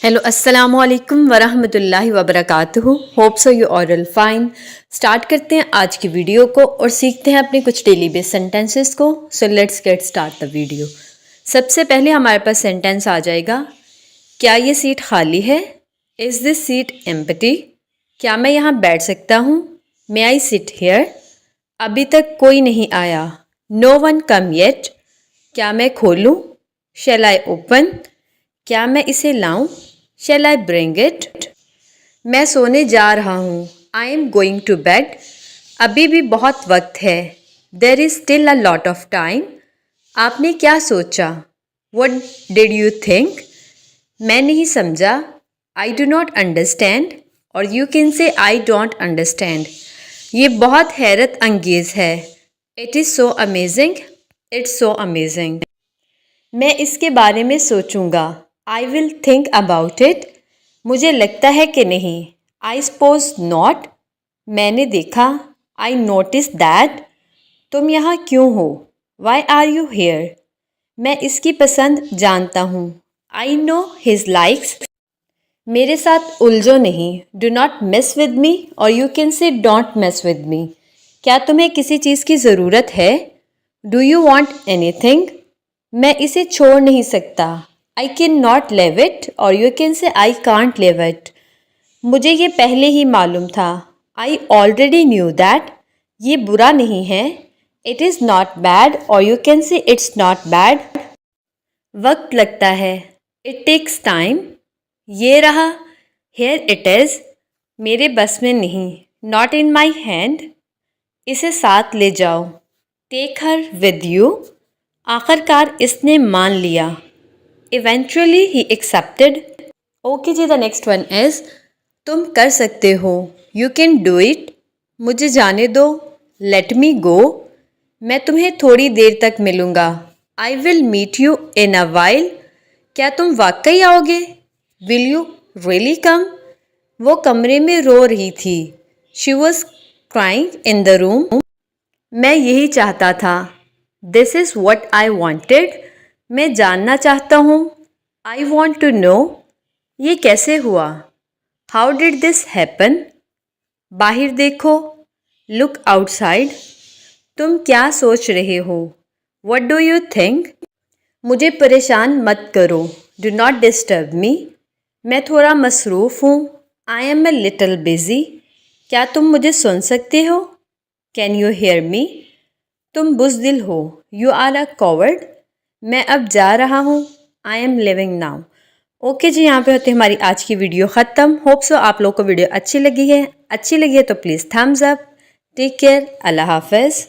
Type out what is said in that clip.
Hello अस्सलामु अलैकुम वरहमतुल्लाहि वबरकातुहू। Hope so you all fine. Start करते हैं आज की वीडियो को और सीखते हैं अपने कुछ डेली बेस सेंटेंसेस को। So let's get start the video. सबसे पहले हमारे पास सेंटेंस आ जाएगा, क्या ये सीट खाली है? Is this seat empty? क्या मैं यहाँ बैठ सकता हूँ? May I sit here? अभी तक कोई नहीं आया। No one come yet? क्या मैं खोलूँ? Shall I open? क्या मैं इसे लाऊं? Shall I bring it? मैं सोने जा रहा हूँ। I am going to bed? अभी भी बहुत वक्त है। There is still a lot of time? आपने क्या सोचा? What did you think? मैं नहीं समझा। आई डू नॉट अंडरस्टैंड, और you can say I don't understand. ये बहुत हैरत अंगेज़ है। It is so amazing. It's so amazing. मैं इसके बारे में सोचूंगा। I will think about it. मुझे लगता है कि नहीं। I suppose not. मैंने देखा। I notice that. तुम यहाँ क्यों हो? Why are you here? मैं इसकी पसंद जानता हूँ। I know his likes. मेरे साथ उलझो नहीं। Do not miss with me, और you can say don't miss with me. क्या तुम्हें किसी चीज़ की ज़रूरत है? Do you want anything? मैं इसे छोड़ नहीं सकता। I can not live it, और you can say I can't live it. मुझे ये पहले ही मालूम था। I already knew that. ये बुरा नहीं है। इट इज़ नॉट बैड, और you can say it's not bad. वक्त लगता है। It takes time. ये रहा। Here it is. मेरे बस में नहीं। Not in my hand. इसे साथ ले जाओ। Take her with you. आखिरकार इसने मान लिया। Eventually he accepted. ओके जी, द नेक्स्ट वन इज़, तुम कर सकते हो। You can do it. मुझे जाने दो। Let me go. मैं तुम्हें थोड़ी देर तक मिलूँगा। I will meet you in a while. क्या तुम वाकई आओगे? Will you really come? वो कमरे में रो रही थी। She was crying in the room. मैं यही चाहता था। This is what I wanted. मैं जानना चाहता हूँ। I want to know. ये कैसे हुआ? How did this happen? बाहर देखो। Look outside. तुम क्या सोच रहे हो? What do you think? मुझे परेशान मत करो। Do not disturb me. मैं थोड़ा मसरूफ़ हूँ। I am a little busy. क्या तुम मुझे सुन सकते हो? Can you hear me? तुम बुज़दिल हो। You are a coward. मैं अब जा रहा हूँ। I am leaving now. Okay जी, यहाँ पे होती है हमारी आज की वीडियो ख़त्म। होप सो आप लोगों को वीडियो अच्छी लगी है। अच्छी लगी है तो please thumbs up. Take care. अल्लाह हाफ़िज़।